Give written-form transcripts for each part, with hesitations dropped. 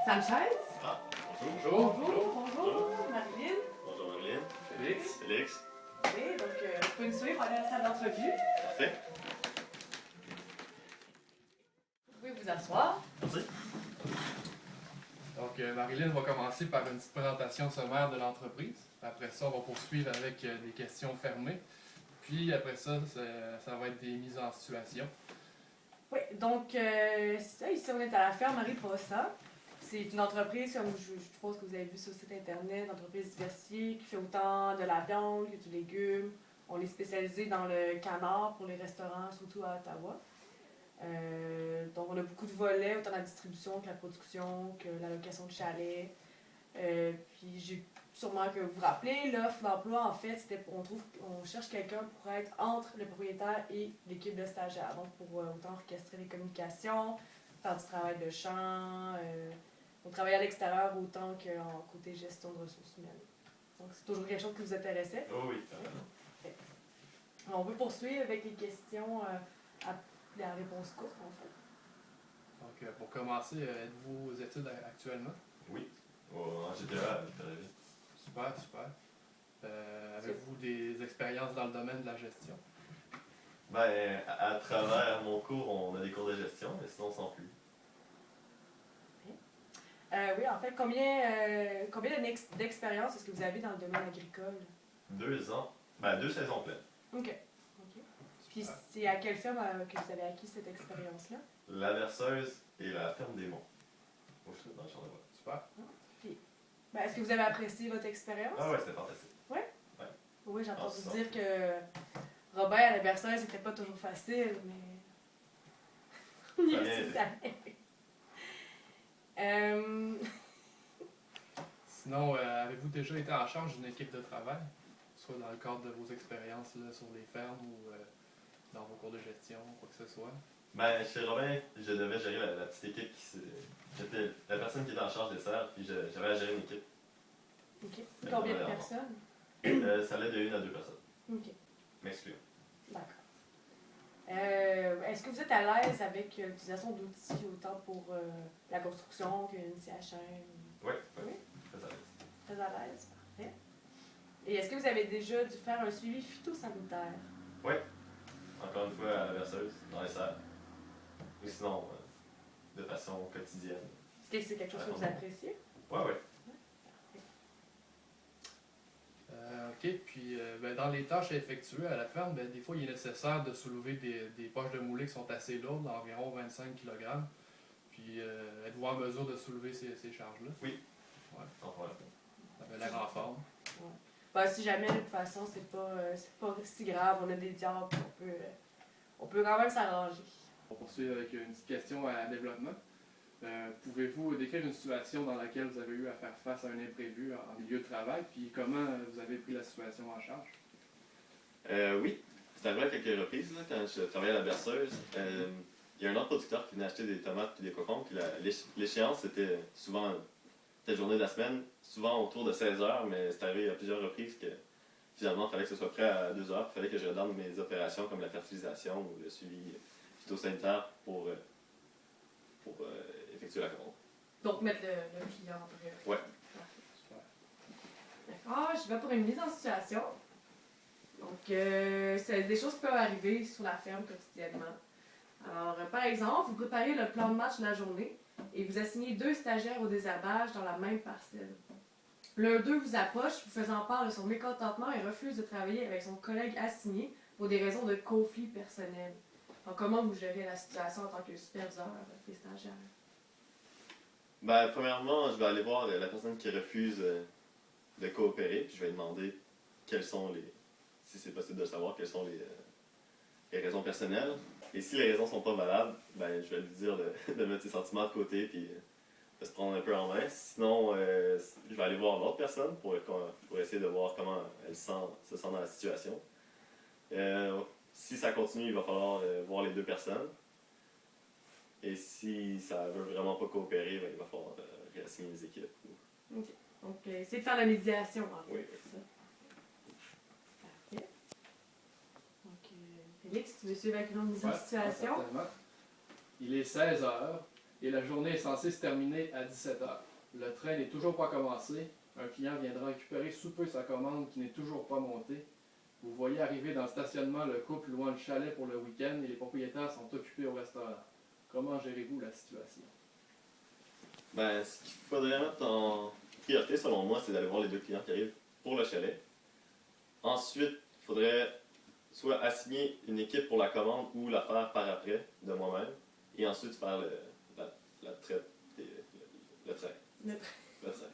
Sanchez. Ah, Bonjour. Bonjour, Marilyn. bonjour Marilyn. Félix. Félix. Oui, donc vous pouvez nous suivre pour aller à la salle d'entrevue. Parfait. Vous pouvez vous asseoir. Merci. Donc, Marilyn va commencer par une petite présentation sommaire de l'entreprise. Après ça, on va poursuivre avec des questions fermées. Puis après ça, ça va être des mises en situation. Oui, donc c'est ça, ici on est à la ferme Marie Possa. C'est une entreprise, comme je suppose que vous avez vu sur le site internet, une entreprise diversifiée qui fait autant de la viande que du légume. On est spécialisé dans le canard pour les restaurants, surtout à Ottawa. Donc on a beaucoup de volets, autant la distribution que la production, que la location de chalets. Puis j'ai sûrement que vous vous rappelez, l'offre d'emploi, en fait, c'était on cherche quelqu'un pour être entre le propriétaire et l'équipe de stagiaires. Donc pour autant orchestrer les communications, faire du travail de champ, on travaille à l'extérieur autant qu'en côté gestion de ressources humaines. Donc c'est toujours quelque chose qui vous intéressait. Oh oui. On peut poursuivre avec les questions à la réponse courte, en fait. Donc, pour commencer, êtes-vous aux études actuellement? Oui. En GTA, Super, super. Avez-vous des expériences dans le domaine de la gestion? Ben, à travers mon cours, on a des cours de gestion, mais sinon sans plus. Oui, en fait, combien d'expérience est-ce que vous avez dans le domaine agricole? 2 ans. Ben, 2 saisons pleines. OK. Puis c'est à quelle ferme que vous avez acquis cette expérience-là? La berceuse et la ferme des monts. Au Chute, dans le champ de bois. Super. Ben, est-ce que vous avez apprécié votre expérience? Ah ouais, c'était fantastique. Oui, j'ai entendu Ah, dire que Robert à la berceuse, c'était pas toujours facile, mais... Ça vient Sinon, avez-vous déjà été en charge d'une équipe de travail? Soit dans le cadre de vos expériences là, sur les fermes ou dans vos cours de gestion, quoi que ce soit? Ben, chez Robin, je devais gérer la petite équipe J'étais la personne qui était en charge des serres, puis j'avais à gérer une équipe. OK. Combien de personnes? Ça allait de 1 à 2 personnes. OK. M'excluant. D'accord. Est-ce que vous êtes à l'aise avec l'utilisation d'outils autant pour la construction qu'une CHM? Oui, Oui. très à l'aise. Très à l'aise, parfait. Et est-ce que vous avez déjà dû faire un suivi phytosanitaire? Oui. Encore une fois, à la berceuse, dans les serres. Ou sinon, de façon quotidienne. Est-ce que c'est quelque chose que vous appréciez? Oui, oui. OK, puis ben, dans les tâches à effectuer à la ferme, ben, des fois il est nécessaire de soulever des poches de moulée qui sont assez lourdes, d'environ 25 kg. Puis êtes-vous en mesure de soulever ces charges-là? Oui. Ouais. Donc, voilà. Ça avait l'air en forme. Ouais. Ben, si jamais, de toute façon, c'est pas si grave, on a des diables, on peut quand même s'arranger. On va poursuivre avec une petite question à développement. Pouvez-vous décrire une situation dans laquelle vous avez eu à faire face à un imprévu en milieu de travail, puis comment vous avez pris la situation en charge? Oui. C'est arrivé à quelques reprises, là, quand je travaillais à la berceuse. Il y a un autre producteur qui venait acheter des tomates et des concombres, puis l'échéance, c'était souvent la journée de la semaine, souvent autour de 16 heures, mais c'est arrivé à plusieurs reprises que finalement, il fallait que ce soit prêt à 2 heures. Il fallait que je redonne mes opérations comme la fertilisation ou le suivi phytosanitaire pour effectuer la commande. Donc, mettre le client en priorité. Ouais. Super. D'accord, je vais pour une mise en situation. Donc, c'est des choses qui peuvent arriver sur la ferme quotidiennement. Alors, par exemple, vous préparez le plan de match de la journée et vous assignez 2 stagiaires au désherbage dans la même parcelle. L'un d'eux vous approche, vous faisant part de son mécontentement et refuse de travailler avec son collègue assigné pour des raisons de conflit personnel. Alors, comment vous gérez la situation en tant que superviseur avec les stagiaires? Ben, premièrement, je vais aller voir la personne qui refuse de coopérer, puis je vais lui demander si c'est possible de le savoir, quelles sont les raisons personnelles. Et si les raisons sont pas valables, ben, je vais lui dire de mettre ses sentiments de côté, puis de se prendre un peu en main. Sinon, je vais aller voir l'autre personne pour essayer de voir comment elle se sent dans la situation. Si ça continue, il va falloir voir les 2 personnes. Et si ça veut vraiment pas coopérer, ben, il va falloir réassigner les équipes. OK. Donc, essayez de faire la médiation, en fait. Oui. C'est ça. Parfait. Donc, Félix, tu veux suivre avec une autre mise en situation? Certainement. Il est 16 heures. et la journée est censée se terminer à 17h. Le train n'est toujours pas commencé. Un client viendra récupérer sous peu sa commande qui n'est toujours pas montée. Vous voyez arriver dans le stationnement le couple louant le chalet pour le week-end et les propriétaires sont occupés au restaurant. Comment gérez-vous la situation? Ben, ce qu'il faudrait mettre en priorité, selon moi, c'est d'aller voir les deux clients qui arrivent pour le chalet. Ensuite, il faudrait soit assigner une équipe pour la commande ou la faire par après de moi-même. Et ensuite faire la traite, le train. Le train.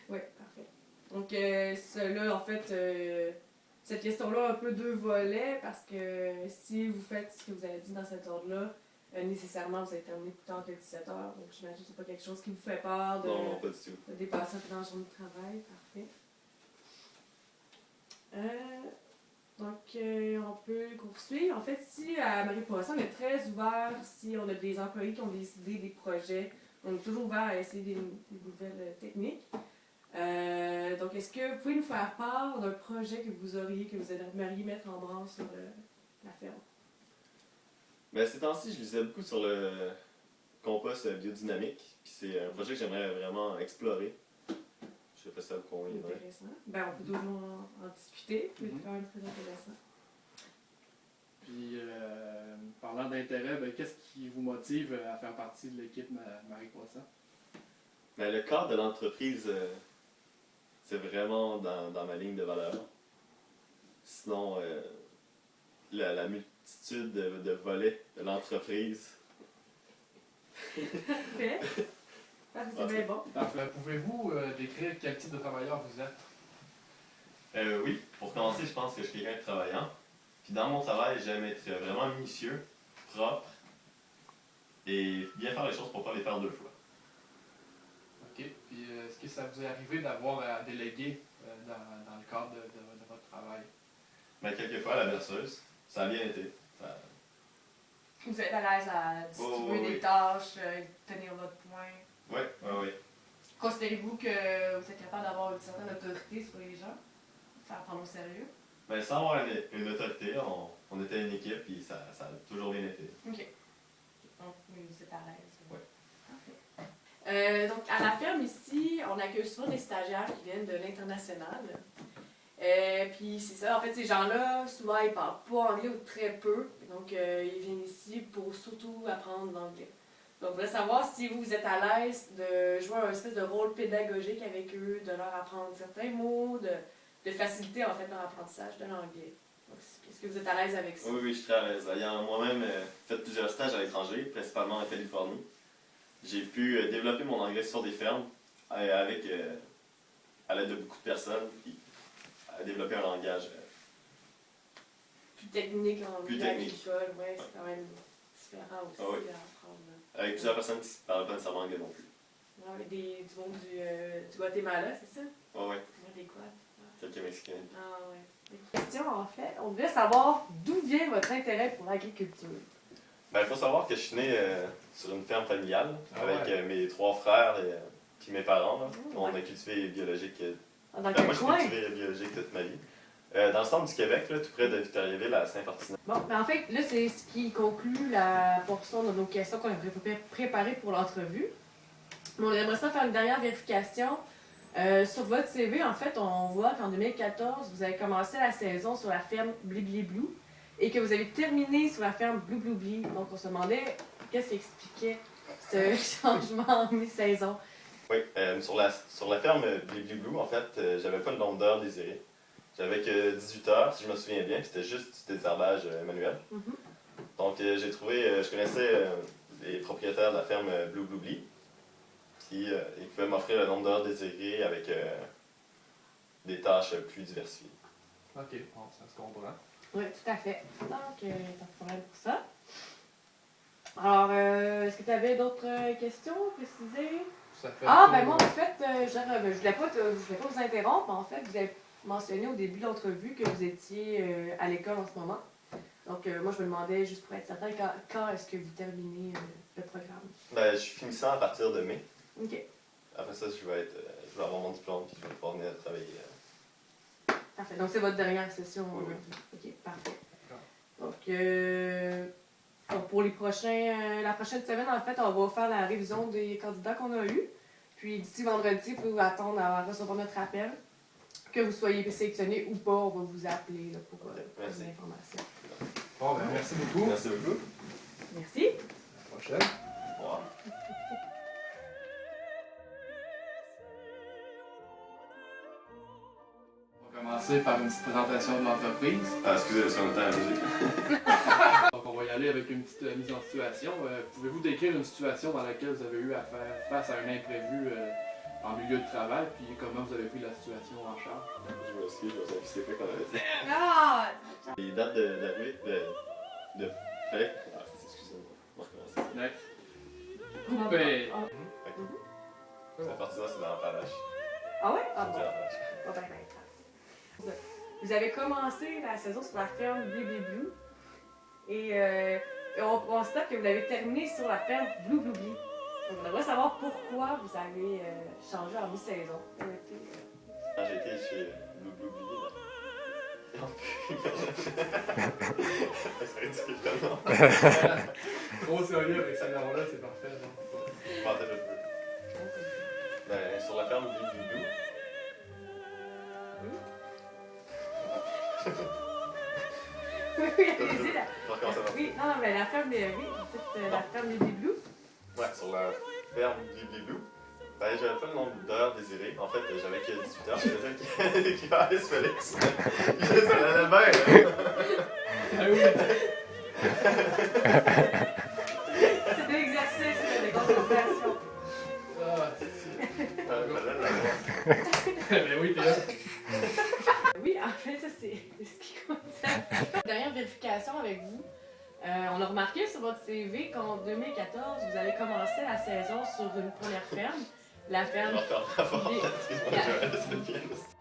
Oui, parfait. Donc, cela, en fait, cette question-là a un peu deux volets parce que si vous faites ce que vous avez dit dans cet ordre-là, nécessairement, vous allez terminer plus tard que 17h. Donc, j'imagine que c'est pas quelque chose qui vous fait peur Non, pas du tout. de dépasser un peu dans la journée de travail. Parfait. Donc, on peut poursuivre. En fait, si à Marie Poisson, on est très ouvert, si on a des employés qui ont des idées, des projets, on est toujours ouvert à essayer des nouvelles techniques. Donc, est-ce que vous pouvez nous faire part d'un projet que vous auriez, que vous aimeriez mettre en branle sur la ferme? Ben, ces temps-ci, je lisais beaucoup sur le compost biodynamique. Puis c'est un projet que j'aimerais vraiment explorer. Je sais pas si ça vous conviendrait. Intéressant. Ben, on peut toujours en discuter. C'est quand même très intéressant. Puis, parlant d'intérêt, ben, qu'est-ce qui vous motive à faire partie de l'équipe Marie Poisson? Ben, le cadre de l'entreprise, c'est vraiment dans ma ligne de valeur. Sinon, la multitude de volets de l'entreprise. Parfait. C'est bien bon. Parfait. Pouvez-vous décrire quel type de travailleur vous êtes? Oui, pour commencer, je pense que je suis quelqu'un de travaillant. Puis dans mon travail, j'aime être vraiment minutieux, propre et bien faire les choses pour ne pas les faire deux fois. OK. Puis, est-ce que ça vous est arrivé d'avoir à déléguer dans le cadre de votre travail? Mais quelquefois, à la berceuse, ça a bien été. Vous êtes à l'aise à distribuer des tâches, tenir votre point? Oui. Considérez-vous que vous êtes capable d'avoir une certaine autorité sur les gens? Faire prendre au sérieux? Ben, sans avoir une autorité, on était une équipe et ça a toujours bien été. OK. Donc, oui, vous êtes à l'aise. Oui. Parfait. Donc, à la ferme ici, on accueille souvent des stagiaires qui viennent de l'international. Puis c'est ça, en fait, ces gens-là, souvent, ils parlent pas anglais ou très peu. Donc, ils viennent ici pour surtout apprendre l'anglais. Donc, je voudrais savoir si vous êtes à l'aise de jouer un espèce de rôle pédagogique avec eux, de leur apprendre certains mots, de faciliter, en fait, leur apprentissage de l'anglais. Donc, est-ce que vous êtes à l'aise avec ça? Oui, je suis très à l'aise. Ayant moi-même fait plusieurs stages à l'étranger, principalement en Californie, j'ai pu développer mon anglais sur des fermes avec, à l'aide de beaucoup de personnes, puis à développer un langage Plus technique en plus milieu technique. agricole, ouais, c'est quand même différent aussi Ah oui. à apprendre. avec plusieurs personnes qui ne parlent pas nécessairement anglais non plus. Ouais, avec du monde du Guatemala, c'est ça? Oui, Ouais, des quads. quelques Mexicains. Ah ouais. Des questions, en fait. On voudrait savoir d'où vient votre intérêt pour l'agriculture. Ben, il faut savoir que je suis né sur une ferme familiale avec ouais. mes 3 frères et puis mes parents. Là. Mmh, On ouais. a cultivé biologique. Dans Ben, quel moi, j'ai coin? cultivé biologique toute ma vie. Dans le centre du Québec, là, tout près de Victoriaville, à Saint-Fortinat. Bon, ben en fait, là, c'est ce qui conclut la portion de nos questions qu'on avait préparées pour l'entrevue. Mais on aimerait ça faire une dernière vérification. Sur votre CV, en fait, on voit qu'en 2014, vous avez commencé la saison sur la ferme Blibli Blue et que vous avez terminé sur la ferme Blue Blue Blee. Donc, on se demandait qu'est-ce qui expliquait ce changement en mi-saison. Oui, sur la ferme Blibli Blue, en fait, j'avais pas le nombre d'heures désiré. J'avais que 18 heures, si je me souviens bien, puis c'était juste du désherbage manuel. Mm-hmm. Donc, j'ai trouvé, je connaissais les propriétaires de la ferme Blue Blue Blee. Puis, ils pouvaient m'offrir le nombre d'heures désirées avec des tâches plus diversifiées. OK, bon, ça se comprend. Oui, tout à fait. Donc, pas de problème pour ça. Alors, est-ce que tu avais d'autres questions à préciser? Ça fait Ben moi, en fait, je voulais pas vous interrompre, mais en fait, vous avez mentionné au début de l'entrevue que vous étiez à l'école en ce moment. Donc, moi, je me demandais, juste pour être certain, quand est-ce que vous terminez le programme? Ben, je suis finissant à partir de mai. OK. Après ça, je vais avoir mon diplôme puis je vais pouvoir venir travailler. Parfait. Donc, c'est votre dernière session Oui. aujourd'hui. OK, parfait. Ah. Donc, pour les la prochaine semaine, en fait, on va faire la révision des candidats qu'on a eus. Puis d'ici vendredi, vous pouvez attendre à recevoir notre appel. Que vous soyez sélectionné ou pas, on va vous appeler là, pour Merci. des informations. Bon, ben, merci beaucoup. Merci beaucoup. Merci. À la prochaine. Au revoir. On va commencer par une petite présentation de l'entreprise. Ah, excusez, parce qu'on était à la musique. Donc, on va y aller avec une petite mise en situation. Pouvez-vous décrire une situation dans laquelle vous avez eu à faire face à un imprévu en milieu de travail, puis comment vous avez pris la situation en charge? Je m'excuse, je me suis fait qu'on avait dit. Ah! Les dates d'arrivée, de fait. Ah, excusez-moi. On va recommencer. Ouais. Coupé. La partie là, c'est dans l'empalage. Ah ouais? C'est Ah bon. l'empalage. Ah, ben. Vous avez commencé la saison sur la ferme Blue Blue. Et on constate que vous l'avez terminé sur la ferme Blue Blue Blue. Donc, on aimerait savoir pourquoi vous avez changé en mi-saison. Quand j'ai été chez Blue Blue Blue, là. C'est ridicule tellement. Trop sérieux avec ce nom-là, c'est parfait. Donc. Pas de peu. Ben, sur la ferme Blue Blue Blue. Oui, allez-y, là. Je recommence à Oui, non, mais la ferme, oui, vous dites la ferme Blue Blue. Ouais, sur la ferme Blue Blue. Ben, j'avais pas le nombre d'heures désirées. En fait, j'avais que 18 heures. Je faisais l'équivalence Félix. Ça allait bien, là. Ah oui! C'est des exercices, des concentrations. Ah, Fallait l'avoir. ben oui, t'es là. Oui, en fait, ça, c'est ce qui concerne. Dernière vérification avec vous. On a remarqué sur votre CV qu'en 2014, vous avez commencé la saison sur une première ferme. La Je ferme. vais refaire ma porte. Excuse-moi, je vais laisser le pianiste.